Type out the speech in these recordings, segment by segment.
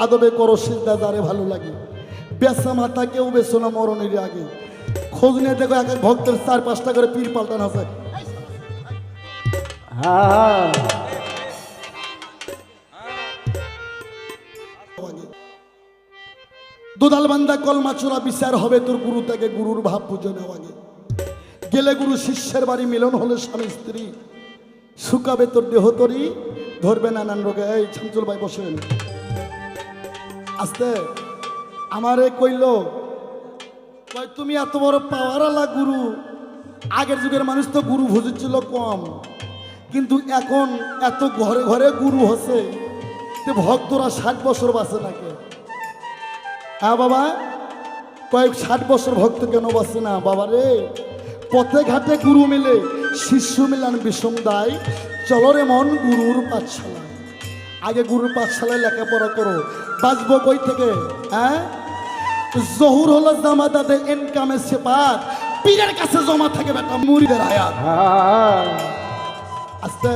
আদবে করো সিজদা যারে ভালো লাগে। বেচা মাথা কেউ বেছো না মরণের আগে। খোঁজ নিয়ে দেখো এক এক ভক্তের 4-5টা করে পীর পাল্টানো আছে। হ্যাঁ দুধাল বান্দা কলমা চোরা বিচার হবে তোর গুরু থেকে গুরুর ভাব বুঝে নেওয়া আগে। গেলে গুরু শিষ্যের বাড়ি মিলন হলে স্বামী স্ত্রী শুকাবে তোর দেহ তরি ধরবে নানান রোগে। এই শামসুল ভাই বসেন আস্তে। আমারে কইল কয় তুমি এত বড় পাওয়ারওয়ালা গুরু। আগের যুগের মানুষ তো গুরু বুঝেছিল কম, কিন্তু এখন এত ঘরে ঘরে গুরু হচ্ছে, ভক্তরা 60 বছর বাঁচে নাকি? হ্যাঁ বাবা, কয়েক 60 বছর ভক্ত কেন বাঁচে না? বাবা রে, পথে ঘাটে গুরু মিলে শিষ্য মিলান বিষম দায়। চলো রে মন গুরুর পাঠশালা। আগে গুরুর পাঠশালায় লেখাপড়া করো, বাঁচবো কই থেকে? হ্যাঁ, জহুর হলো জামাদাতে ইনকামের সেপাত, পীরের কাছে জমা থাকে বেটা মুরিদের হায়াত। আস্তে,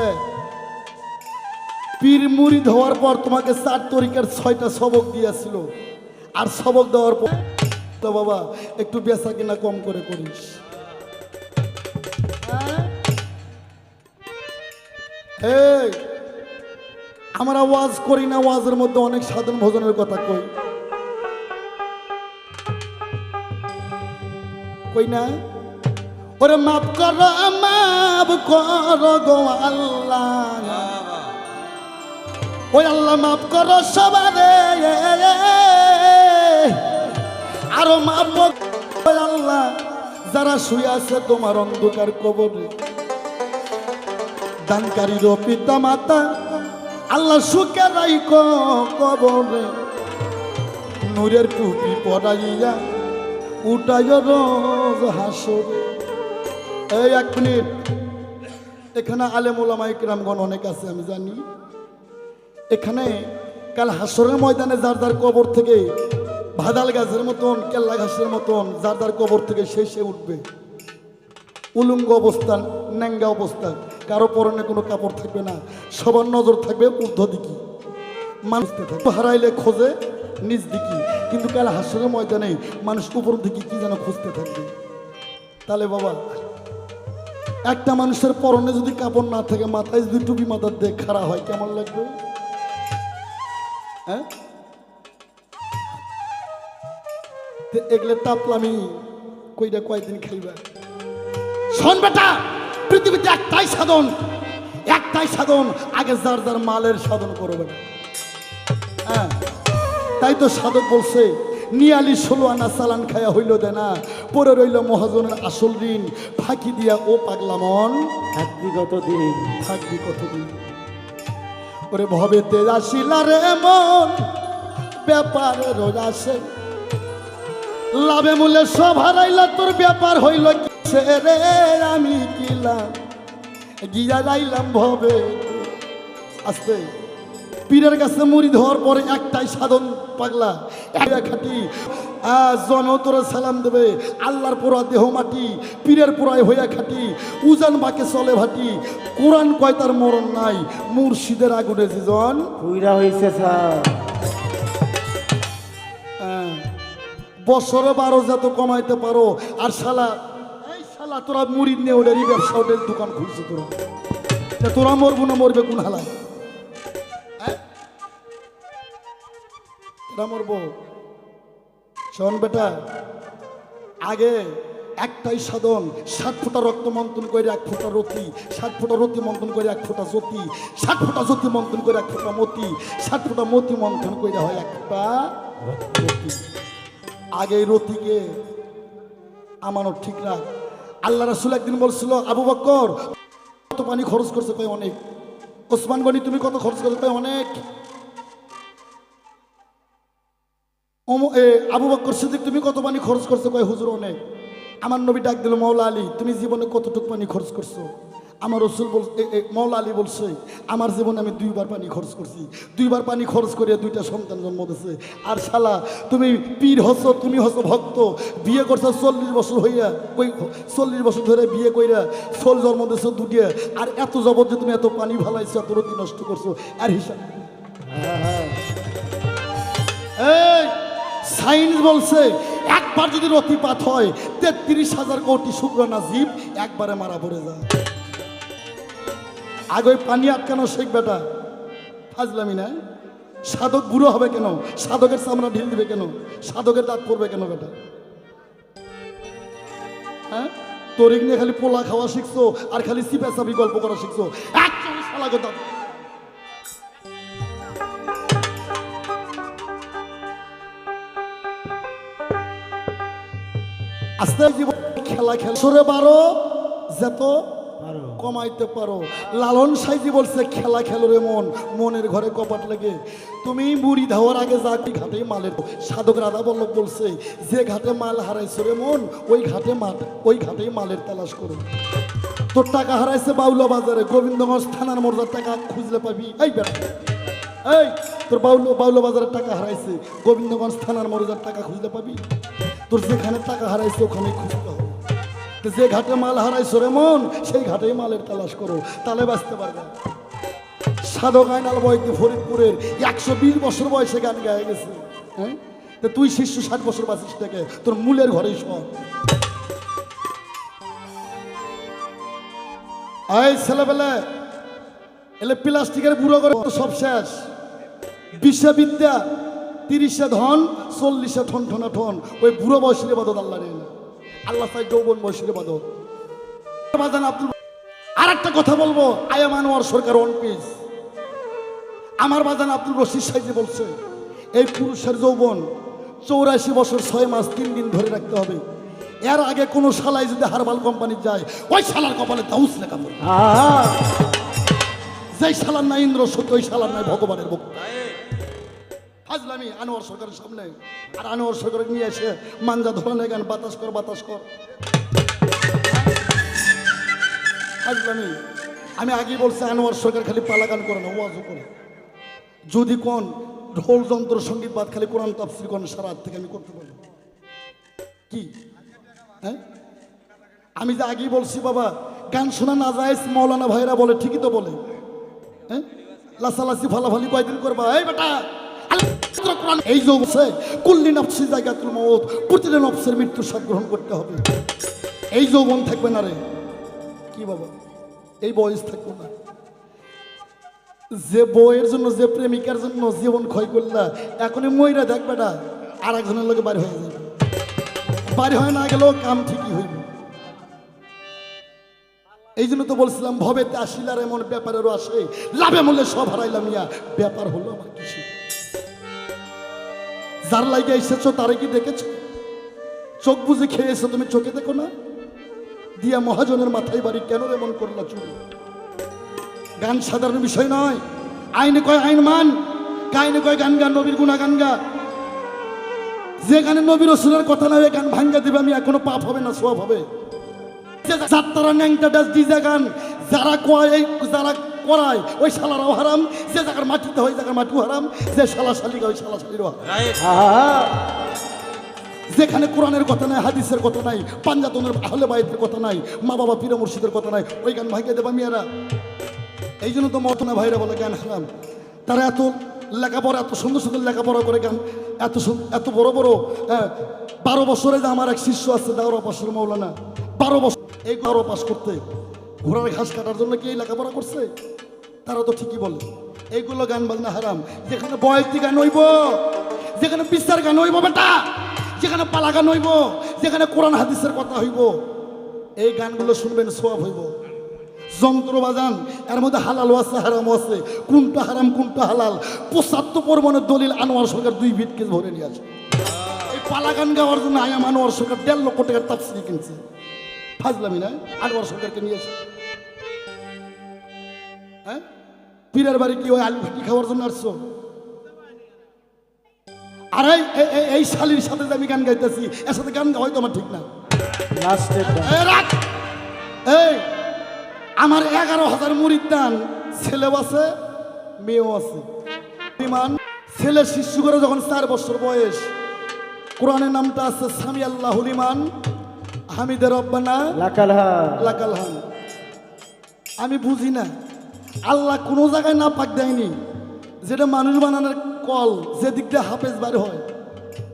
পীর মুরিদ হওয়ার পর তোমাকে 4 তরিকার 6টা সবক দিয়েছিল, আর সবক দেওয়ার পর তো বাবা একটু বেচা কিনা কম করে করিস। এই আমরা ওয়াজ করি না, ওয়াজের মধ্যে অনেক সাধন ভোজনের কথা কই কই না? ওরে মাফ করো গো আল্লাহ, ওই আল্লাহ মাফ করো সবারে, আরো মাফ আল্লাহ যারা শুয়ে আছে তোমার অন্ধকার কবরে। দানকারীর পিতা মাতা আল্লাহ সুখে রাইখো কবরে। নূরের টুপি পরাইয়া উঠাই রোজ হাসরে। এই 1 মিনিট, এখানে আলেম ওলামা ইকরামগণ অনেক আছে আমি জানি। এখানে কাল হাসরের ময়দানে যার যার কবর থেকে ভাদাল গাছের মতন কেল্লা ঘাসের মতন যার যার কবর থেকে সে উঠবে উলঙ্গ অবস্থান, ন্যাঙ্গা অবস্থান, কারো পরনে কোনো কাপড় থাকবে না, সবার নজর থাকবে ঊর্ধ্ব দিকে। মানুষ থাকবে হারাইলে খোঁজে নিজ দিকে, কিন্তু কাল হাসরের ময়দানে মানুষ উপর দিকে কি যেন খুঁজতে থাকবে। তাহলে বাবা, একটা মানুষের পরনে যদি কাপড় না থাকে, মাথায় যদি টুপি মাথার দিয়ে খাড়া হয়, কেমন লাগবে? হ্যাঁ, এগুলো টাপলামি কইটা কয়দিন খাইবা? শোন বেটা, পৃথিবীতে একটাই সাধন, আগে যার যার মালের সাধন করবে। হ্যাঁ, তাই তো সাধক বলছে নিয়ালি 16 আনা চালান খায়া হইল দেনা, পরে রইল মহাজনের আসল ঋণ, ফাঁকি দিয়া ও পাগলা মন থাকবি কতদিন? ওরে ভবে তেজ আসিলা রে মন, ব্যাপারে রোজ আসে, লাভে মূল্যে সব হারাইলা, তোর ব্যাপার হইল রে আমি কিলাম গিয়া যাইলাম ভবে। আস্তে, পীরের কাছে মুরিদ হওয়ার পরে একটাই সাধন পাগলা, খাটি জন তোরে সালাম দেবে, আল্লাহর পোড়া দেহ মাটি, পীরের পোড়ায় হইয়া খাটি, উজান বাকে চলে ভাটি, কোরআন কয় তার মরণ নাই, মুর্শিদের আগুনে জীবন পুইরা হইছে স্যার। বছরে 12 যত কমাইতে পারো, আর শালা তোরা মুরিদ নিয়ে ওদেরই ব্যবসা, ওদের দোকান খুলছে, তোরা মরবো না মরবে কোন হালায়? মরবো? শোন বেটা, আগে একটাই সাধন, 60 ফোঁটা রক্ত মন্থন করে 1 ফোঁটা রতি, 60 ফোঁটা রতি মন্থন করে 1 ফোঁটা জ্যোতি, 60 ফোঁটা জ্যোতি মন্থন করে 1 ফোঁটা মতি, 60 ফোঁটা মতি মন্থন করে হয় 1 ফোঁটা রতি। আগে রতিকে আমানত ঠিক রাখ। আল্লাহ রাসূল একদিন বলছিল, আবু বকর কত পানি খরচ করছে? কয় অনেক। ওসমান গনি তুমি কত খরচ করছো? কয় অনেক। আবু বকর সিদ্দিক তুমি কত পানি খরচ করছো? কয় হুজুর অনেক। আমার নবী ডাক দিল, মওলা আলী তুমি জীবনে কতটুকু পানি খরচ করছো? আমার রসুল বল মওলা আলী বলছে, আমার জীবনে আমি 2 বার পানি খরচ করছি, 2 বার পানি খরচ করে 2টা সন্তান জন্ম দিয়েছে। আর শালা তুমি পীর হচ্ছ, তুমি হচ্ছ ভক্ত, বিয়ে করছো 40 বছর হইয়া, কই 40 বছর ধরে বিয়ে কইরা সোল জন্ম দিয়েছো 2টা, আর এত জবর যে তুমি এত পানি ভালাইছো, এত রতি নষ্ট করছো, আর হিসাব এই সায়েন্স বলছে একবার যদি রতিপাত হয় 33,000 কোটি শুক্রাণু জীব একবারে মারা পড়ে যায়। আগে পানি আটকানো শেখ বেটা, ফাজলামি না। সাধক বুড়ো হবে কেন? সাধকের চামড়া ঢিল দিবে কেন? সাধকের দাঁত পড়বে কেন বেটা? হ্যাঁ, তরিক নিয়ে খালি পোলা খাওয়া শিখছো আর খালি সিপা সাপি গল্প করা শিখছো। একদম শালা কথা। আস্তে জীবন খেলা খেল সরে বারো যত কমাইতে পারো। লালন সাইজি বলছে খেলা খেলো রে মন, মনের ঘরে কপাট লাগে। তুমি মুড়ি ধাওয়ার আগে যাকি ঘাটে মালের। সাধক রাধা বল্লভ বলছে যে ঘাটে মাল হারাইছো রে মন, ওই ঘাটেই মালের তালাশ করো। তোর টাকা হারাইছে বাউলা বাজারে, গোবিন্দগঞ্জ থানার মোড়ার টাকা খুঁজলে পাবি। এই বেটা, এই তোর বাউলা বাজারের টাকা হারাইছে, গোবিন্দগঞ্জ থানার মোড়ার টাকা খুঁজলে পাবি। তোর যেখানে টাকা হারাইছে ওখানে খুঁজতে হবে। যে ঘাটে মাল হারাইছো রে মন, সেই ঘাটেই মালের তালাশ করো, তাহলে বাঁচতে পারবে। সাধক আইনাল বয়কে ফরিদপুরের 120 বছর বয়সে গান গায়ে গেছে। হ্যাঁ, তো তুই শিষ্য 60 বছর বাঁচিস থেকে তোর মূলের ঘরেই সব। এই ছেলেবেলে এলে প্লাস্টিকের বুড়ো করে সব শেষ। 20 বিদ্যা, 30 ধন, 40 ঠন ঠনা ঠন। ওই বুড়ো বয়সের বাদত আল্লাহ নেই, আল্লাহ চাই যৌবন বয়সের বাদত। আর একটা কথা বলবো, আয়াম আনোয়ার সরকার ওয়ান পিস। আমার বাজান আব্দুল রশিদ সাইজি বলছে এই পুরুষের যৌবন 84 বছর 6 মাস 3 দিন ধরে রাখতে হবে। এর আগে কোনো শালাই যদি হারবাল কোম্পানি যায়, ওই শালার কপালে দাউস লেখা পড়ে। যেই শালার নাই ইন্দ্র সত্য, ওই শালার নাই ভগবানের ভক্ত। ফাজলামি আনোয়ার সরকারের সামনে। আর আনোয়ার সরকার নিয়ে এসে মাঞ্জা ধরনের গান বাতাস কর বাতাস কর। ফাজলামি। আমি আগেই বলছি আনোয়ার সরকার খালি পালা গান করে না, ওয়াজও করে। যদি কোন ঢোল যন্ত্র সঙ্গীত বাদ খালি কোরআন তাফসীর করেন সারা রাত থেকে আমি করতে পারি কি? হ্যাঁ, আমি যে আগেই বলছি বাবা গান শোনা না যায়। মৌলানা ভাইরা বলে ঠিকই তো বলে। হ্যাঁ, লাসালাসি ফালাফালি কয়দিন করবা? এই বেটা এই যে বলছে কুল্লি নফসি জায়গাতুল মউত, প্রতিটা নফসের মৃত্যুর স্বাদ গ্রহণ করতে হবে। এই যৌবন থাকবে না রে কি বাবা, এই বয়স থাকবে না। যে বউয়ের জন্য, যে প্রেমিকার জন্য জীবন ক্ষয় করলা, এখনই মইরা দেখ বেটা আর একজনের লোকে বাড়ি হয়ে যাবে। বাড়ি হয় না গেলেও কাম ঠিকই হইবে। এই জন্য তো বলছিলাম ভবেতে আসিলার এমন ব্যাপারেরও আসে, লাভে মূল্যে সব হারাইলাম ইয়া। ব্যাপার হলো আমার কিছু। যার লাগে এসেছো তারে কি দেখেছো? চোখ বুঝে খেয়েছো তুমি, চোখে দেখো না? দিয়া মহাজনের মাথায় বাড়ি কেন এমন করলা চুরি? গান সাধারণ বিষয় নয়। আইনে কয় আইন মান, গাইনে কয় গান গা, নবীর গুণা গান গা। যে গানে নবীর রসুলের কথা নয় গান ভাঙ্গা দিবে আমি, এখনো পাপ হবে না সওয়াব হবে। যাত্রা ন্যাংটা ডাস ডিজে গান যারা কয়, যারা করায় ওই শালারাও হারাম। যে জায়গার মাটিতে হয় জায়গার মাটিও হারাম। যে শালা শালিকা ওই শালা শালিরও হারাম। যেখানে কোরআনের কথা নাই, হাদিসের কথা নাই, পাঞ্জাতনের আহলে বাইতের কথা নাই, মা বাবা পীর মুর্শিদের কথা নাই, ওই গান ভাঙ্গা দেবা মেয়েরা। এই জন্য তো মতনা ভাইরা বলে গান হারাম। তারা এত লেখাপড়া, এত সুন্দর সুন্দর লেখাপড়া করে গান, এত বড় বড়। 12 বছরে যে আমার এক শিষ্য আছে দাওরা পাশের মৌলানা, 12 বছর এই 12 পাস করতে ঘোড়ার ঘাস কাটার জন্য কি এই লেখাপড়া করছে? তারা তো ঠিকই বলে এইগুলো গান বাজনা হারাম। যেখানে বয়তি গান হইব, যেখানে বিচার গান হইব বেটা, যেখানে পালা গান হইব, যেখানে কোরআন হাদিসের কথা হইব, এই গানগুলো শুনবেন সওয়াব হইব। যন্ত্র বাজান এর মধ্যে হালালও আছে হারামও আছে। কোনটা হারাম কোনটা হালাল 75 প্রমাণের দলিল আনোয়ার সরকার 2 ভিটকেস ভরে নিয়ে আসে। এই পালা গান গাওয়ার জন্য আয়াম আনোয়ার সরকার 1.5 লক্ষ টাকার তাফসীর কিনছে। ফাজলামি না? আনোয়ার সরকারকে নিয়ে আসে। হ্যাঁ, পীরের বাড়ি কি ওই আলু ভাটি খাওয়ার জন্য আসছো? আর এই শালির সাথে যে আমি গান গাইতেছি, এর সাথে গান গাওয়াই তো আমার ঠিক না। এই আমার 11,000 মুরিদ দান, ছেলেও আছে মেয়েও আছে। ইমান ছেলে শিশু করে যখন 4 বছর বয়স, কোরআনের নামটা আছে সামি আল্লাহুল ইমান হামিদে রব্বানা লাকাল হাম। আমি বুঝি না আল্লাহ কোনো জায়গায় না পাক দেয়নি, যেটা মানুষ বানানোর কল যেদিক দিয়ে হাফেজ বার হয়,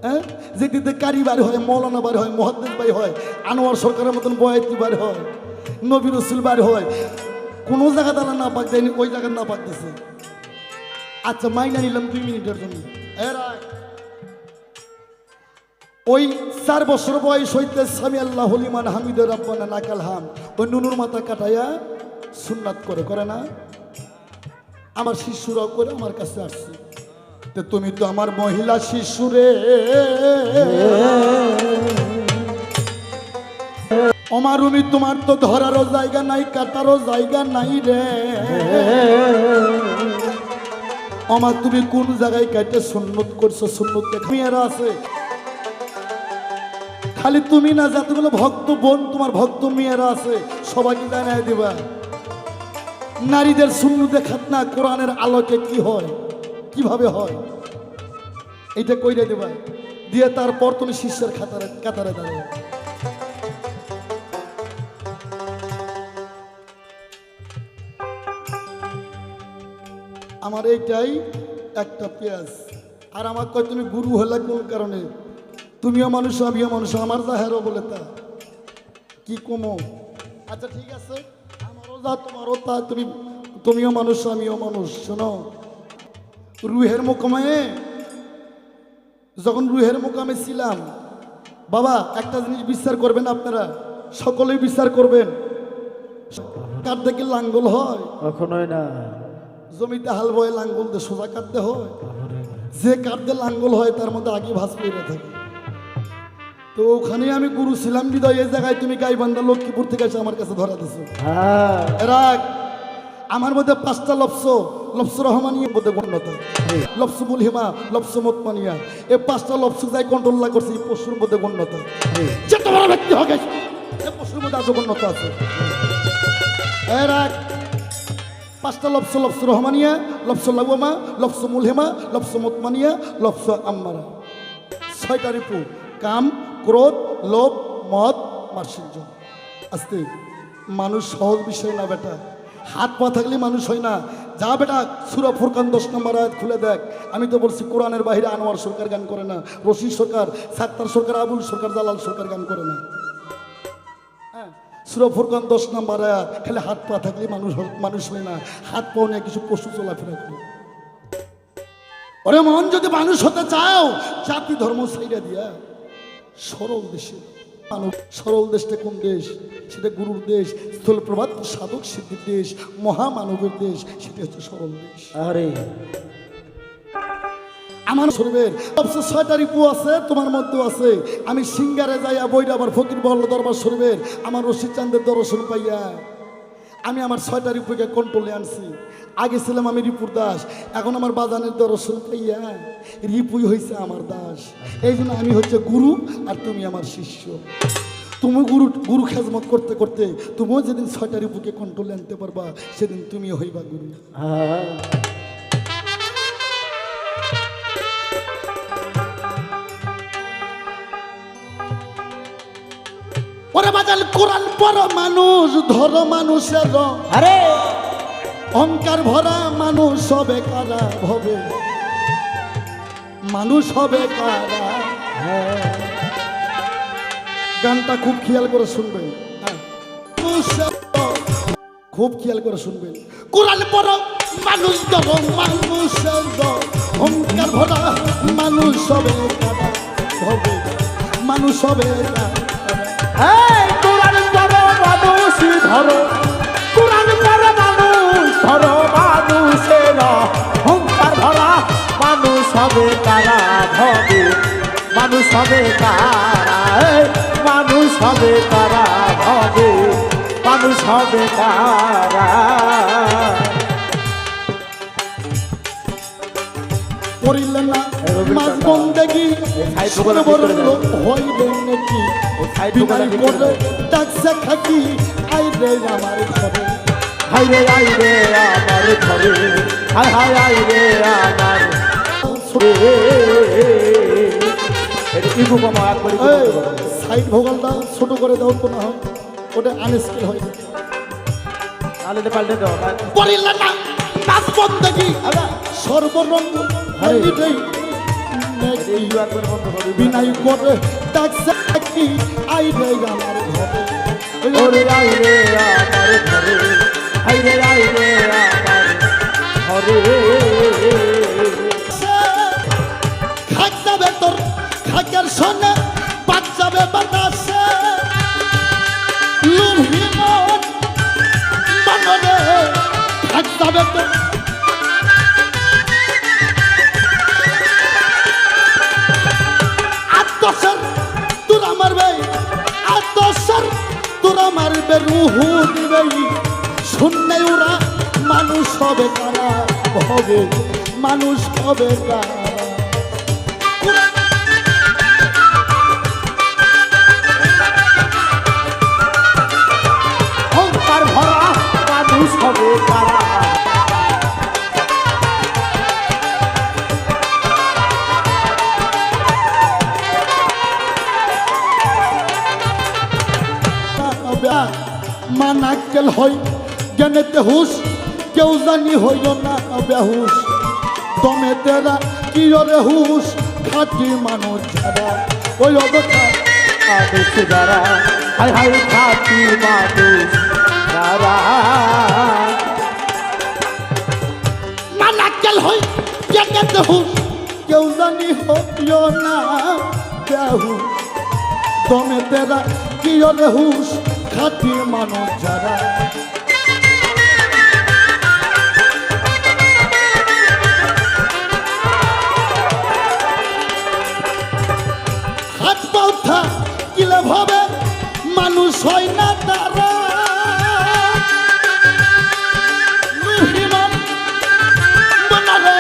হ্যাঁ, যেদিক দিয়ে কারি বার হয়, মৌলানা বার হয়, মুহাদ্দিস বার হয়, আনোয়ার সরকারের মতন বয়াতি বার হয়, নবী রসুল বার হয়, কোনো জায়গা তারা না পাক দেয়নি, ওই জায়গায় না পাক দিছে। আচ্ছা মাইনা নিলাম 2 মিনিটের জন্য। ওই 4 বছর বয়স হইতে সামি আল্লাহ লিমান হামিদ রাব্বানা লাকাল হাম ওই নুনুর মাথা কাটাইয়া সুন্নাত করে না, আমার শিশুরাও করে আমার কাছে আসছে। তো তুমি তো আমার মহিলা শিশুরে, অমারুমি তোমার তো ধরারও জায়গা নাই, কাটারও জায়গা নাই রে। আমার তুমি কোন জায়গায় কাটে সুন্নত করছো? সুন্নত মেয়েরা আছে, খালি তুমি না, যতগুলো ভক্ত বোন তোমার ভক্ত মেয়েরা আছে সবাইকে জানাই দিবা নারীদের সুন্নতে খাতনা কোরআনের আলোকে কি হয়, কিভাবে হয়, এটা কইরে দিবা। দিয়ে তারপর তুমি শিষ্যের কাতারে দাঁড়াবে। আমার এইটাই একটা পেঁয়াজ। আর আমার কয় তুমি গুরু হলে কোন কারণে? তুমিও মানুষ আমিও মানুষ, আমার যা হেরো বলে তা কি কমো? আচ্ছা ঠিক আছে, আমারও যা তোমারও তা, তুমিও মানুষ আমিও মানুষ। শোনো, রুহের মোকামে, যখন রুহের মোকামে ছিলাম, বাবা একটা জিনিস বিচার করবেন আপনারা, সকলেই বিচার করবেন। কার দেখে লাঙ্গল হয়? কখনোই না। জমিতে হাল বয়ে লাঙ্গল দিয়ে সোজা কাটতে হয়। যে কাটতে লাঙ্গল হয় তার মধ্যে আগে ভাস পেয়ে থাকে। তো ওখানে আমি গুরু ছিলাম বিদয়, এই জায়গায় তুমি গাইবান্ধা লক্ষ্মীপুর থেকে এসে আমার কাছে ধরা দিছো। রাগ আমার মধ্যে 5টা লফস রহমানিয়া মধ্যে গণ্যতা, লফস মুলহিমা, লফস মুতমানিয়া, এই 5টা লফস যাই কন্ট্রোল করছে এই পশুর মধ্যে গণ্যতা। যে তোমার ব্যক্তি হবে এই পশুর মধ্যে আজও গণ্যতা আছে। রাগ 5টা লফস রহমানিয়া, লফস লাগুমা, লফস মুলহিমা, লফস মুতমানিয়া, লফস আম্মারা। 6টা রিপু, কাম, ক্রোধ, লোভ, মদ, মাৎসর্য। আস্তে, মানুষ সহজ বিষয় না বেটা, হাত পা থাকলে মানুষ হয় না। যা বেটা সূরা ফুরকান 10 নম্বর আয়াত খুলে দেখ। আমি তো বলছি কোরআনের বাইরে আনোয়ার সরকার গান করে না, রশিদ সরকার, সাত্তার সরকার, আবুল সরকার, জালাল সরকার গান করে না। হ্যাঁ, সূরা ফুরকান 10 নম্বর আয়াত। খালি হাত পা থাকলে মানুষ হয় না, হাত পা নিয়ে কিছু পশু চলাফেরা করে। ওরে মন, যদি মানুষ হতে চাও জাতি ধর্ম ছাইড়া দিয়া সরল দেশে মানব। সরল দেশটা কোন দেশ? সেটা গুরুর দেশ, স্থলপ্রভাত সাধক সিদ্ধির দেশ, মহামানবের দেশ, সেটা হচ্ছে সরল দেশ। আরে আমার শরীরের সবচেয়ে 6টা রিপু আছে, তোমার মধ্যেও আছে। আমি সিঙ্গারে যাইয়া বইরা আবার ফকির বহল দরবার শরীফের আমার রশিদ চাঁদের দর্শন পাইয়া আমি আমার 6টা রিপুকে কন্ট্রোলে আনছি। আগে ছিলাম আমি রিপুর দাস, এখন আমার বাজানের দর্শন পাইয়া রিপুই হয়েছে আমার দাস। এই জন্য আমি হচ্ছে গুরু আর তুমি আমার শিষ্য। তুমি গুরু খেজমত করতে করতে তুমিও যেদিন 6টা রিপুকে কন্ট্রোলে আনতে পারবা সেদিন তুমিও হইবা গুরু। ওরে বাজাল কোরআন পড়ো মানুষ, ধরো মানুষের আরে অহংকার ভরা মানুষ হবে কারা ভবে, মানুষ হবে কারা। গানটা খুব খেয়াল করে শুনবেন, খুব খেয়াল করে শুনবেন। কোরআন পড়ো মানুষ, ধরো মানুষের অহংকার ভরা মানুষ হবে কারা ভবে, মানুষ হবে কারা। কোরআন পড়ো মানুষ ধরো, কোরআন পড়ো মানুষ ধরো, মানুষের অহংকার ভরা মানুষ হবে তারা ভবে, মানুষ হবে তারা, মানুষ হবে তারা ভবে, মানুষ হবে তারা। করিলেন না মাঝ বন্দেগি হইবে নাকি, বিদায় করে ডাকছে খাকি আইরে আমার ঘরে, হাইরে আইরে আমার ঘরে, হায় হায় আইরে আমার সাইড ভোগালটা ছোট করে দাও তো, না হয় ওটা আনস্কেল হয়। পাল্টে দাও। করিলেন না মাঝ বন্দেগি সর্বরঙ্গ হরিদেই এই একবার বন্ধ করে বিনাই করে ডাকছে কি আইরে আমার ঘরে ওরে আইরে আমার ঘরে আইরে আইরে আমার ঘরে খাক যাবে তোর খাকের সনে পাক যাবে বাতাসে লুহি মন মনরে খাক যাবে তোর আত্মসর তোরা মারবে আত্মসর তোরা মারবে রুহু দিবে শূন্য ওরা মানুষ হবে কারা হবে মানুষ হবে কারা অহংকার ভরা মানুষ হবে কারা মানাক্কেল হয় জ্ঞানেতে হুশ কেউ জানি হইল না বেহুশ দমে তেরা কি রে হুশ খাটি মানুষ যারা ওই অবতার মানুষ যারা হাই হাই খাতি মানুষ যারা মানাক্কেল হয় জ্ঞানেতে হুশ কেউ জানি হইল না বেহুশ দমে তেরা কি রে হুশ খাটি মানুষ যারা হাত পাউথা কিলে ভাবে মানুষ হয় না তারা রহিমান বনারে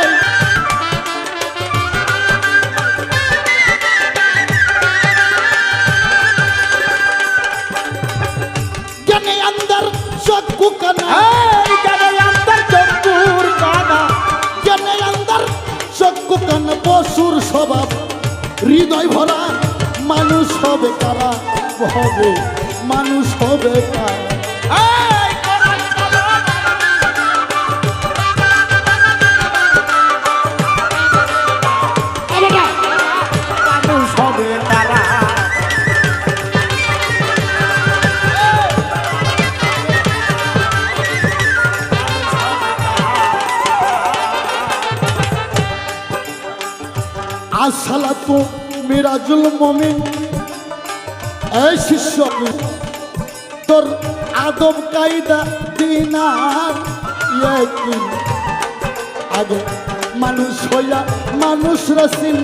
জ্ঞানে আন্দার চক্ষু কানা এই গানে আন্তর চকুর কানা জ্ঞানে আন্দার চক্ষু কানা পশুর স্বভাব হৃদয় ভরা মানুষ হবে কারা হবে মানুষ হবে কারা এই কোরআন সালাম মানুষ হবে তারা আসসালাতু মিরাজুল মুমিন এই শিষ্য তোর আদব কায়দা দিনার ইয়াকিন আগে মানুষ হইয়া মানুষ রসিন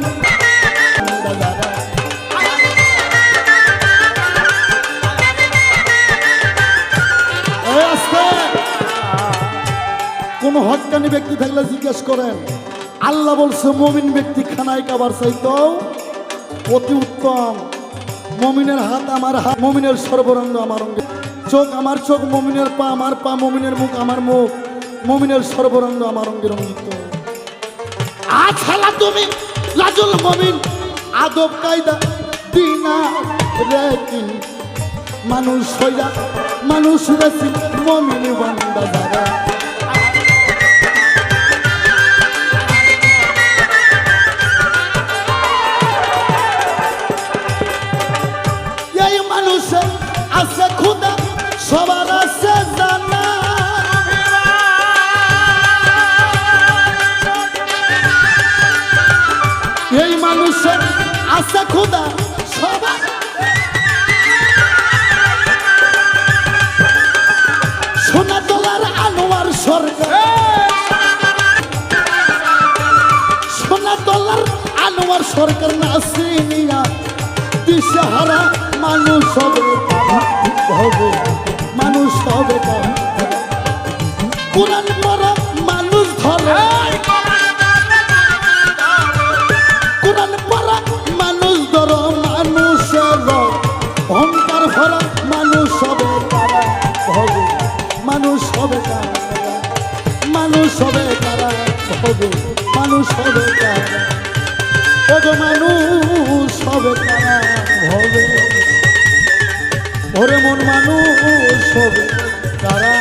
কোন হক্কানি ব্যক্তি থাকলে জিজ্ঞেস করেন আল্লাহ বলছে মমিন ব্যক্তি খানায় কাবার চাইতো অতি উত্তম মমিনের হাত আমার হাত মমিনের সর্বরঙ্গ আমার অঙ্গ চোখ আমার চোখ মমিনের পা আমার পা মমিনের মুখ আমার মুখ মমিনের সর্বরঙ্গ আমার অঙ্গে রঙ্গিত আজ খেলা তুমি লাজুল মমিন আদব কায়দা দিনা রেকিন মানুষ হইয়া মানুষ রেসি মমিন বান্দা যারা আছে খুদা সবার আছে জানা এই মানুষের আছে খুদা সবার সোনা তোলার আনোয়ার সরকার সোনা তোলার আনোয়ার সরকার নাসিনিয়া দিশেহারা মানুষ হবে মানুষ হবে কোরআন পড়া মানুষ ধরে কোরআন পড়া মানুষ ধরো মানুষের অহংকার ভরা মানুষ হবে তারা হবে মানুষ হবে তারা মানুষ হবে তারা হবে মানুষ হবে তারা ওগো মানুষ হবে তারা হবে ওরে মন মানুষ হবে তারা